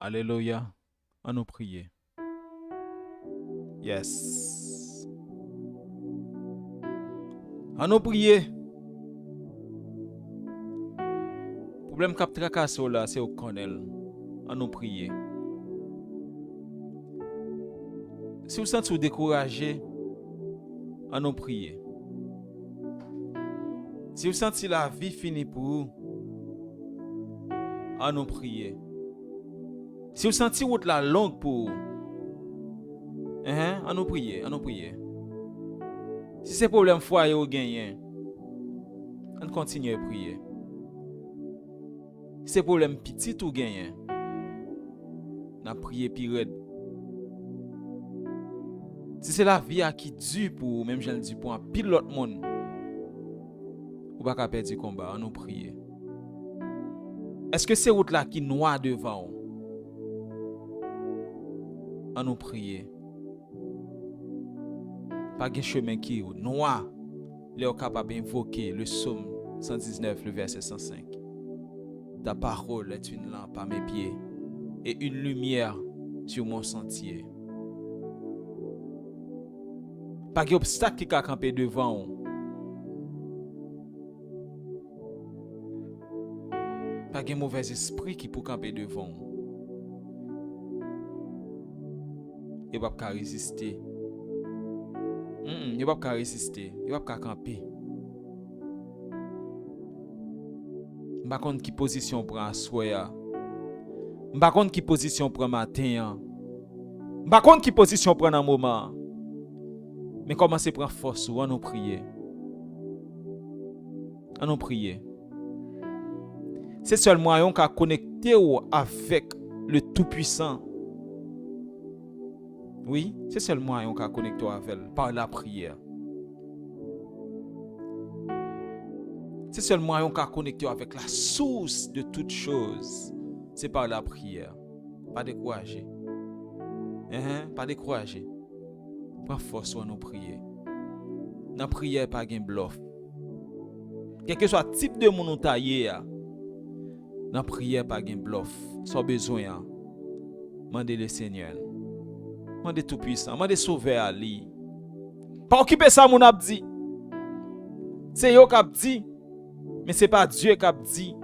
Alléluia. On nous prier. Yes. On nous prier. Problème cap tracasse là, c'est au connaît. On nous prier. Si vous sentez découragé, on nous prier. Si vous sentez la vie finie pour vous, on nous prier. Si vous sentez route la longue pour vous, on nous prier, on nous prier. Si c'est problème foyer ou gagné, on continue à prier. Si c'est problème petit ou gagné, on prier pire. Si c'est la vie qui dure pour même j'en dis pour un pile l'autre monde, ou pas perdre du combat, on nous prier. Est-ce que c'est route là qui noire devant vous? On nous prier. Pas de chemin qui est noir. Vous êtes capable d'invoquer le psaume 119, le verset 105. Ta parole est une lampe à mes pieds et une lumière sur mon sentier. Pas d'obstacle qui a campé devant vous. Pas de mauvais esprit qui peut camper devant vous. Il va pas résister. Il va pas résister. Il va pas camper. Par contre, qui position prend à soir. Par contre, qui position prend matin. Par contre, qui position prend un moment. Mais commencez à prendre force ou à nous prier. À nous prier. C'est seulement un qui a connecté avec le Tout-Puissant. Oui, c'est seulement un qui a connecté avec elle par la prière. C'est seulement un qui a connecté avec la source de toutes choses. C'est par la prière. Pas décourager. Pas décourager. Prends force à nous prier. Dans la prière, pas de bluff. Quel que soit le type de monde taillé, dans la prière, pas de bluff. Sans besoin, demandez le Seigneur. Demandez tout puissant. Demandez sauver à lui. Pas occuper ça, mon abdi. C'est yo qui a dit. Mais ce n'est pas Dieu qui a dit.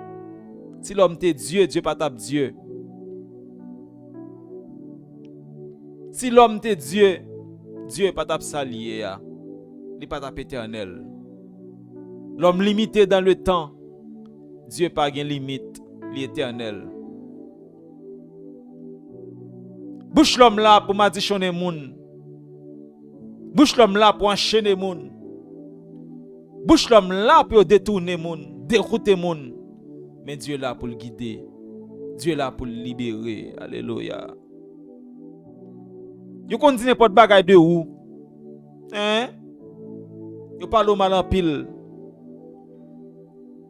Si l'homme est Dieu, Dieu pas tape Dieu. Si l'homme est Dieu, Dieu pas tape salier. Il pas tape éternel. L'homme limité dans le temps, Dieu pas de limite, l'éternel. Bouche l'homme là pour m'additionner moun. Bouche l'homme là pour enchaîner moun. Bouche l'homme là pour détourner moun, dérouter moun. Mais Dieu est là pour le guider. Dieu est là pour le libérer. Alléluia. Vous continuez n'importe bagaille de où? Vous parlez mal en pile.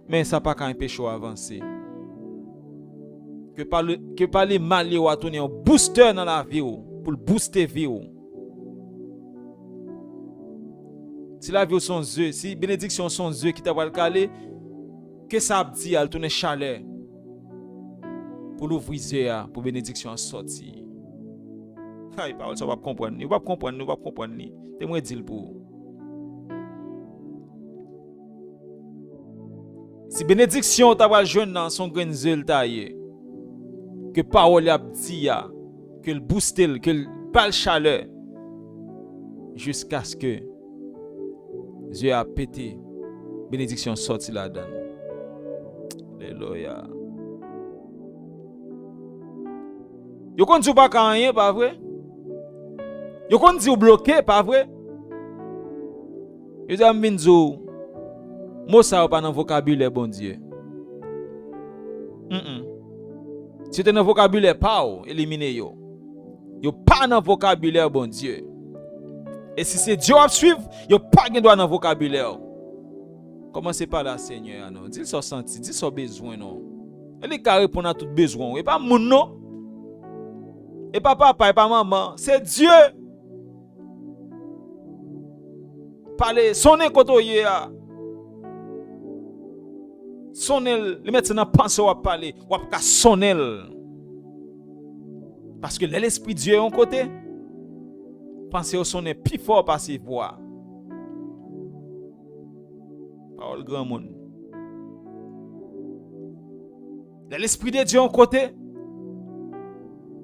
Mais ça pas qu'un péché avancer. Que parler mal ou à tourner un booster dans la vie pour le booster vie. Si la vie sont yeux, si bénédiction sont yeux qui t'a le caler, que ça dit à tourner chaleur pour l'ouvrir yeux pour bénédiction sortir. Ay parole ça va comprendre, vous va comprendre, vous va comprendre. C'est moi dire pour. Si bénédiction t'a va jeune dans son grain de taillé. Que parole a dit que le booster, que le parle chaleur jusqu'à ce que Dieu a pété, bénédiction sorti là-dedans. Alléluia. Yo kon di ou pas rien, pas vrai? Yo kon di ou bloqué, pas vrai? Yo di aminzo, mot ça pas dans vocabulaire bon Dieu. Si tu as un vocabulaire pas, éliminez yo. Yo pas dans vocabulaire bon Dieu. Et si c'est Dieu à suivre, yo pas gen droit dans vocabulaire. Commencez par là Seigneur non. Dis so senti, dis so besoin non. Elle est carré répondre à tout besoin et pas moun non. Et pas papa et pas maman, c'est Dieu. Parler sonner kotoye a. Sonner, les médecins pensent à parler, ou à sonner. Parce que l'esprit de Dieu est en côté. Pensez au son plus fort par ses voix. Parole grand monde. L'esprit de Dieu en côté.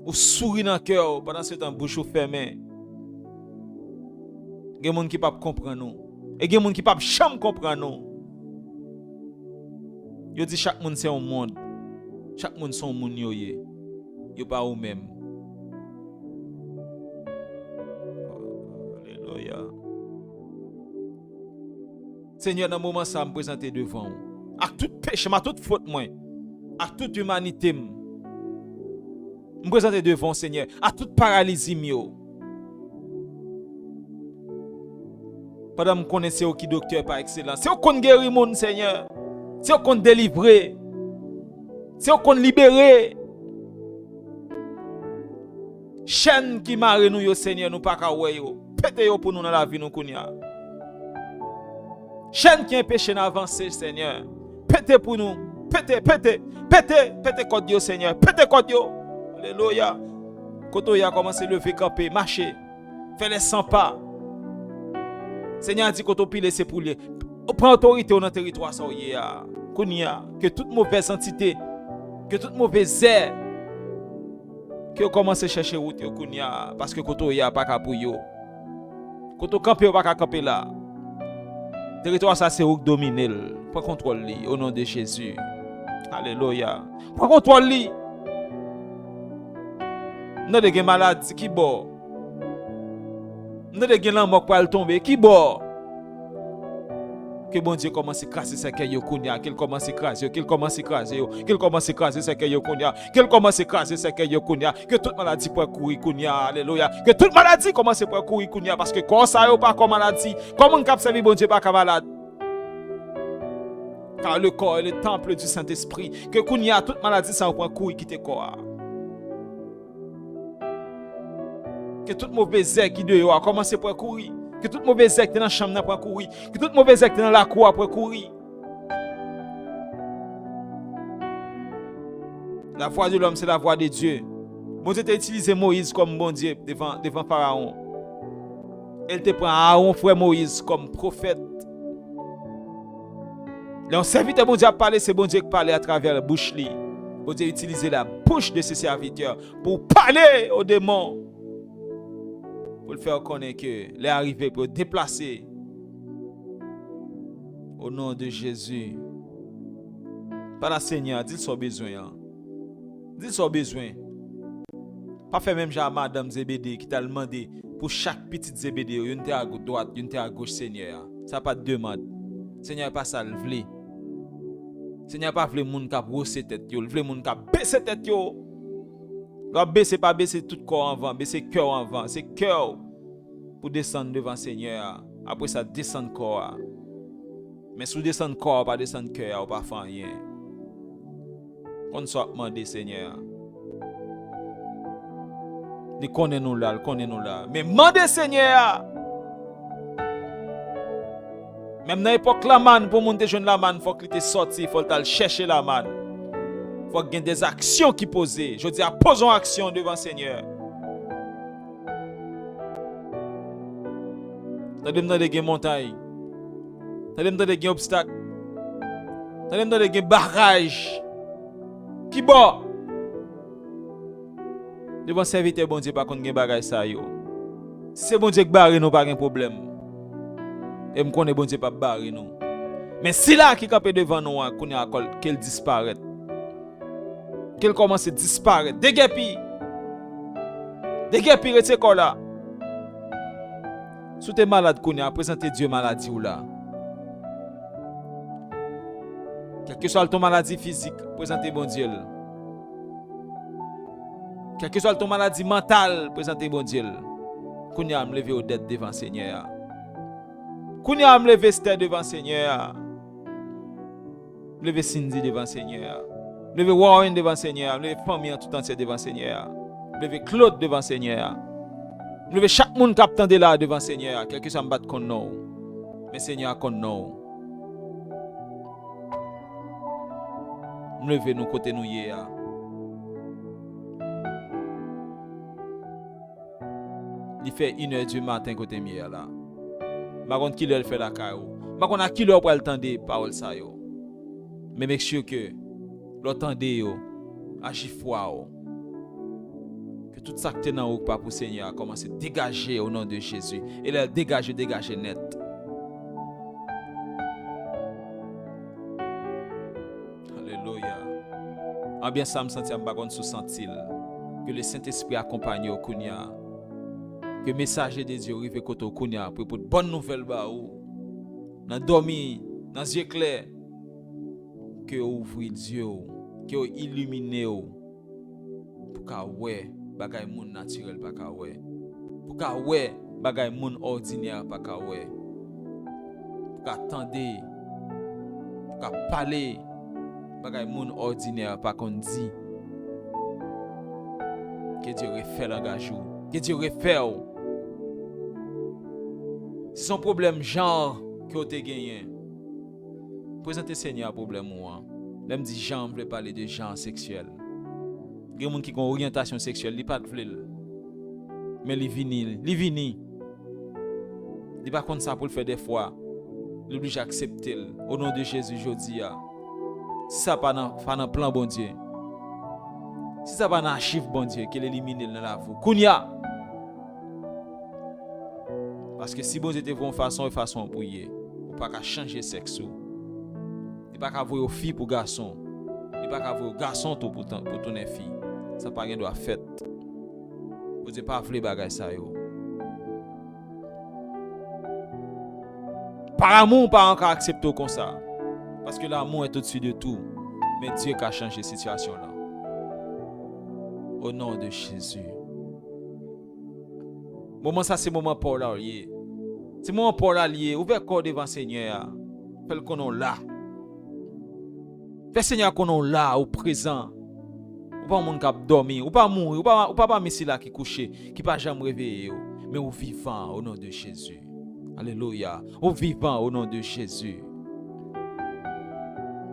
Ou sourit dans le cœur pendant ce temps bouche fermée. Il y a des gens qui ne peuvent pas comprendre nous. Et il y a des gens qui ne peuvent jamais comprendre nous. Yo dit chaque monde c'est un monde. Chaque monde son monde yo yé. Yo pas ou même. Alléluia. Seigneur, dans le moment ça me présenter devant vous. À tout péché, à toute faute moi, à toute humanité me présenter devant Seigneur, à toute paralysie mio. Pendant me connaissez au qui docteur par excellence. C'est au qu'on guérit monde Seigneur. C'est au qu'on délivrer. C'est au qu'on libérer. Chaîne qui marre nous yo Seigneur nous pas ka wè yo. Pété yo pour nous dans la vie nous kounya. Chaîne qui empêche d'avancer Seigneur. Pété pour nous. Pété code yo Seigneur. Pété code yo. Alléluia. Quand y a commencé à lever camper, marcher, faire les 100 pas. Seigneur a dit que tu pile c'est pour lui. Prends autorité dans le territoire ça y a. Que toute mauvaise entité, que toute mauvaise air que commence à chercher route kounya parce que koto y a pas pour yo. Koto camper pas camper là. Territoire ça c'est où dominer. Prends contrôle li au nom de Jésus. Alléluia. Prends contrôle li. Nous avons des maladies qui bon. Nous avons des gens qui tomber qui bon. Que bon Dieu commence à casser ce qu'il y a, qu'il commence à craser, qu'il commence à craser, qu'il commence à craser ce qu'il y a, qu'il commence à craser ce qu'il y a, que toute maladie peut courir, alléluia, que toute maladie commence à courir, parce que quand ça n'est pas comme maladie, comment on capte bon Dieu pas comme malade? Car le corps est le temple du Saint-Esprit, que kounya toute maladie ça peut courir quitter le corps. Que toute mauvaise air qui doit commencer à courir. Que toute mauvaise air qui est dans la chambre n'a pas courir. Que toute mauvaise air qui est dans la cour n'a pas courir. La voix de l'homme, c'est la voix de Dieu. Bon Dieu t'a utilisé Moïse comme bon Dieu devant Pharaon. Elle te prend Aaron, frère Moïse, comme prophète. Le serviteur bon Dieu a parlé, c'est bon Dieu qui parle à travers la bouche. Bon Dieu a utilisé la bouche de ses serviteurs pour parler aux démons. Pour le faire connaître que les arrivés pour déplacer au nom de Jésus. Par la Seigneur, dis son besoin. Dis son besoin. Pas faire même genre Madame Zébédée qui t'a demandé pour chaque petite Zébédée, une était à droite, une était à gauche, Seigneur. Ça pas de demande. Seigneur pas ça le vle. Seigneur pas vle moun ka brosser tête yo, vle moun ka baisser tête yo. La baisser pas baisser tout corps en avant, baisser cœur en avant, c'est cœur pour descendre devant Seigneur. Après ça descendre corps. Mais sous descendre corps, pas descendre cœur, pas faire rien. On soit demandé Seigneur. Nous connaissons là. Mais demandez Seigneur. Même dans l'époque la manne, pour monter jeune la manne, il faut qu'il te sorti, il faut aller chercher la manne. Il faut qu'il y ait des actions qui posent. Je dis, posons action devant le Seigneur. T'as des montagnes. T'as des obstacles. T'as des barrages. Qui bon? Devant serviteur bon Dieu, pas qu'on gen bagay sa yo. Si c'est bon Dieu qui barre nous, pas de problème. Et me connaît bon Dieu pas barrer nous. Mais si là qui campe devant nous, qu'on a qu'elle disparaît. Qu'elle commence à disparaître. Déguepi rete corps là. Si tu es malade qu'on a présenté Dieu maladie ou là. Quelle que soit ton maladie physique, présentez bon Dieu. Quelle que soit ton maladie mentale, présentez bon Dieu. Qu'on a me lever au tête devant Seigneur. Qu'on a me lever Esther devant Seigneur. Lever Cindy devant Seigneur. Lever Warren devant Seigneur. Lever famille tout entière devant Seigneur. Lever Claude devant Seigneur. Lever chaque monde qui attend là devant Seigneur. Quelque chose me bat contre nous. Mais Seigneur contre nous. Lever nous côté nous hier. Il fait 1h du matin côté mieux là. Par contre, qui leur fait la caillou. Par contre, à qui leur pour entendre parole ça yo. Mais make sure que l'entendez yo, agit foi yo. Que tout ça que t'es dans ou pas pour Seigneur a commencé à dégager au nom de Jésus. Et là, dégager net. Alléluia. En bien ça me sentir me bagonne sous sentil que le Saint-Esprit accompagne au Kounia. Que message de Dieu arrive côté au Kounia pour bonne nouvelle ba ou. Dans dormi, dans yeux clairs que ouvrir Dieu, que illuminer pour ka ouais bagay moun naturel pa ka ouais. Pour ka ouais bagay moun ordinaire pa ka ouais. Pour ka tendre, pour ka parler bagay moun ordinaire pa kon dit. Que Dieu refait langage ou, que Dieu refait ou. Si son problème genre que vous avez gagné, présentez Seigneur un problème ou. Même dit Jean veut parler de genre sexuel. Il y a des gens qui ont une orientation sexuelle, ils pas de fleur. Mais ils vini. Il pas comme ça pour le faire des fois. Il oblige à accepter au nom de Jésus aujourd'hui. Si ça pas dans plan bon Dieu. Si ça pas dans archive bon Dieu qu'il élimine dans la vie. Kounya. Parce que si bon Dieu te voit une façon pour y ou pas qu'à changer sexe ou. Il pas qu'à voir aux filles pour garçon. Il pas qu'à voir aux garçons pour ton fille. Ça pas rien doit fait. Vous n'avez pas voulu bagay ça yo. Par amour, pas encore accepter comme ça. Parce que l'amour est au-dessus de tout. Mais Dieu qui a changé la situation là. Au nom de Jésus. Moment ça c'est moment pour là lié. C'est moment pour là lié. Ouvert corps devant Seigneur. Fais qu'on est là. Fais Seigneur qu'on est là au présent. Ou pas moun k'ap dormi, ou pas mourir, ou pas messi là qui couché, qui pas jamais réveillé, mais ou vivant au nom de Jésus. Alléluia. Ou vivant au nom de Jésus.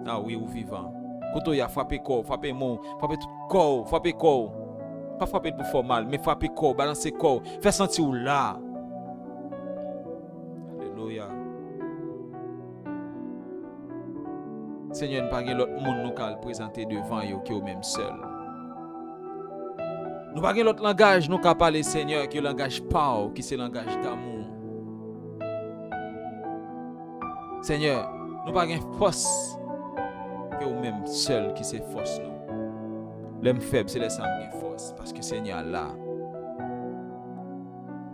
Ah oui, ou vivant. Quand y a frappé corps, frappé mon, frappé tout corps, frappé corps. Pas frapper pour faire mal, mais frapper corps, balancer corps, faire sentir ou là. Alléluia. Seigneur, nous pas l'autre monde nous qu'à présenter devant yo qui au même seul. Nous pas l'autre langage nous qu'à parler Seigneur qui est le langage pau, qui c'est le langage d'amour. Seigneur, nous pas une force que au même seul qui c'est force nous. L'homme faible c'est les âmes qui force parce que Seigneur là.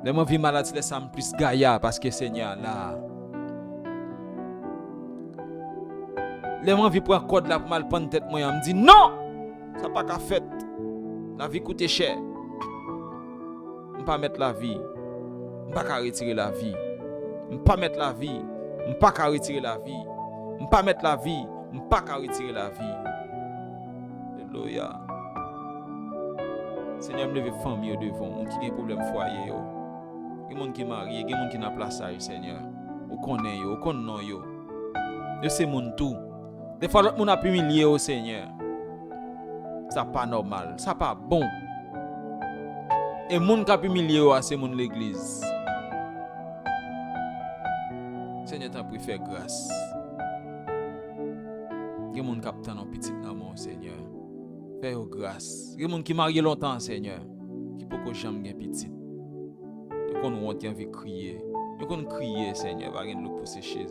L'homme vie malade c'est les âmes plus gaillard parce que Seigneur là. L'homme vie pour un code là pour mal prendre tête moi me dit non, ça pas qu'à fait. La vie coûte cher. On pas mettre la vie. On pas qu'à retirer la vie. On pas mettre la vie. On pas qu'à retirer la vie. On pas mettre la vie. On pas qu'à retirer la vie. Alléluia. Seigneur, me lever famille devant, on qui a des problèmes foyer yo. Des gens qui marié, des gens qui n'a place à Seigneur. Ou connaît yo, ou connaît yo. De ces moun tout. Des fois l'autre moun a pu humilier au Seigneur. Ça pas normal, ça pas bon. Et moun qui a pu humilier au c'est moun l'église. Seigneur t'en prie faire grâce. Des gens qui attendent un petit amour Seigneur. Fais grâce. Des gens qui marié longtemps Seigneur, qui peut que jamais gen petit. De qu'on ont envie crier. De qu'on crier Seigneur, pas rien le pousser chez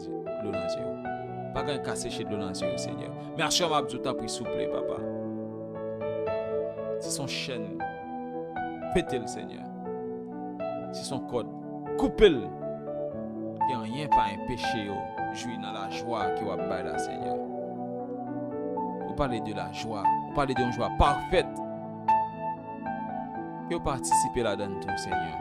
l'eau dans yeux. Pas rien casser chez l'eau dans yeux Seigneur. Merci m'a tout t'en prie s'il vous plaît papa. Si son chaîne, pétez-le Seigneur. Si son code, coupez-le. Il n'y a rien pas un péché, jouir dans la joie qui va bailler là Seigneur. Vous parlez de la joie, vous parlez d'une joie parfaite. Qui vous participez là-dedans tout Seigneur.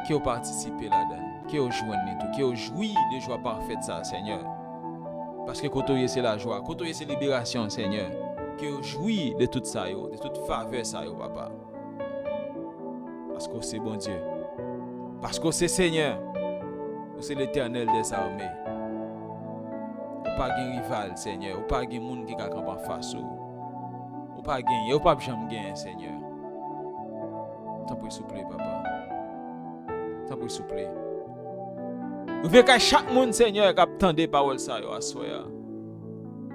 Qui vous participez là-dedans. Qui vous joignez tout, qui vous jouit de joie parfaite ça Seigneur. Parce que quand c'est la joie, quand c'est libération Seigneur. Que jouit de tout ça, de toute faveur ça, papa. Parce que c'est bon Dieu. Parce que c'est Seigneur. C'est l'Éternel des armées. Ou pas de rival, Seigneur. Ou pas de monde qui a camp en face. Ou pas gagner, ou pas jamais gagner, Seigneur. T'en prie, s'il vous plaît, papa. T'en prie, s'il vous plaît. Vous voulez que chaque monde, Seigneur, qui attend des paroles, ça, yo, assoya.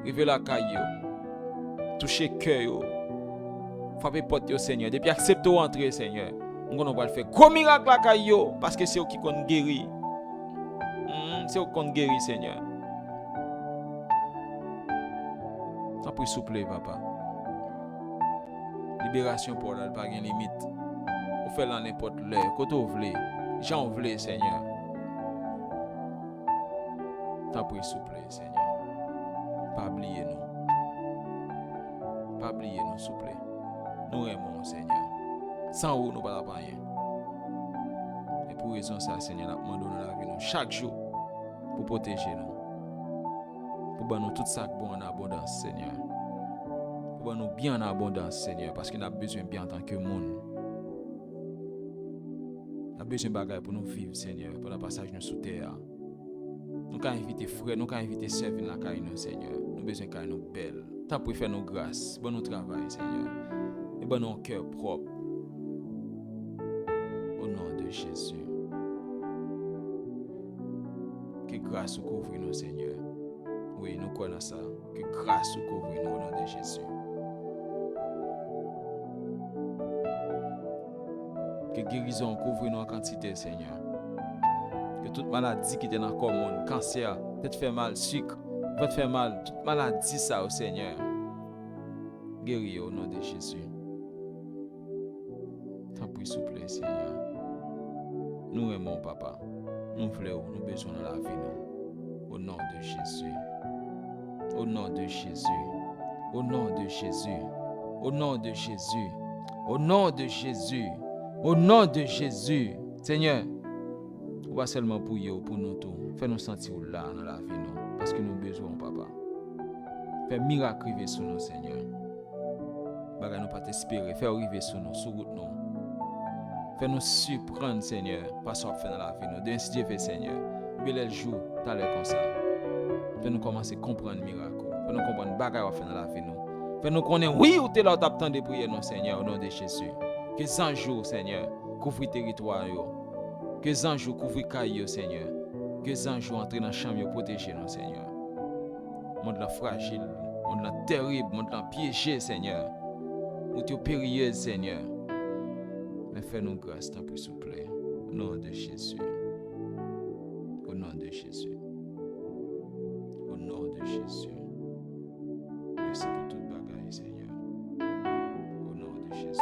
Rive la caille, toucher cœur, yo. Frappez porte, yo, Seigneur. Depuis accepte ou entrer, Seigneur. On va le faire. Gros miracle la caille, yo. Parce que c'est eux qui compte guérir. C'est eux qui compte guérir, Seigneur. T'en prie, s'il vous plaît, papa. Libération pour elle, pas de limite. Vous faites là n'importe l'heure. Quand vous voulez. J'en voulais, Seigneur. T'en prie, s'il vous plaît, Seigneur. Pas oublier nous. Pas oublier nous, s'il vous plaît. Nous aimons, Seigneur. Sans vous, nous ne pouvons pas rien. Et pour raison ça, Seigneur, nous demandons la vie nous chaque jour pour protéger nous. Pour nous tout ça bon en abondance, Seigneur. Pour nous bien en abondance, Seigneur, parce que nous avons besoin bien en tant que monde. Nous avons besoin de bagages pour nous vivre, Seigneur, pour le passage nous sous terre. Nous avons invité frères, nous avons invité sœurs dans la caille, Seigneur. Nous avons besoin de nous belles. Tant pour faire nos grâces, bon nous travail, Seigneur. Et bon nos cœurs propres. Au nom de Jésus. Que grâce nous couvre nous, Seigneur. Oui, nous connaissons ça. Que grâce nous couvre nous au nom de Jésus. Que guérison couvre nous en quantité, Seigneur. Que toute maladie qui est dans le corps, cancer, peut-être fait mal, sucre, peut-être fait mal, toute maladie ça au Seigneur. Guéris au nom de Jésus. T'en prie, s'il vous plaît, Seigneur. Nous aimons, papa. Nous voulons, nous besoin de la vie, nous. Au nom de Jésus. Au nom de Jésus. Au nom de Jésus. Au nom de Jésus. Au nom de Jésus. Au nom de Jésus. Seigneur, on va seulement pour vous, pour nous tous. Fais-nous sentir là dans la vie, nous. Parce que nous besoin, papa. Fais miracle arriver sur nous, Seigneur. Baga nous pas t'espérer. Fais arriver sur nous, sur route nous. Fais-nous surprendre, Seigneur, par ce qu'on fait dans la vie, nous. Ainsi Dieu fait, Seigneur. Bel le jour, t'as l'air comme ça. Fais-nous commencer à comprendre le miracle. Fais-nous comprendre baga qu'on fait dans la vie, nous. Fais-nous connaître, oui, ou t'es là, t'attends de prier, non, Seigneur, au nom de Jésus. Que 100 jours, Seigneur, couvre le territoire, que 100 jours couvre caillou, Seigneur. Que 100 jours entrer dans la chambre, protéger, non, Seigneur. Monde la fragile, monde la terrible, monde la piégé, Seigneur. Ou tu périlleuse, Seigneur. Mais fais-nous grâce, tant pis, s'il vous plaît. Au nom de Jésus. Au nom de Jésus. Au nom de Jésus. Merci pour toute bagaille, Seigneur. Au nom de Jésus.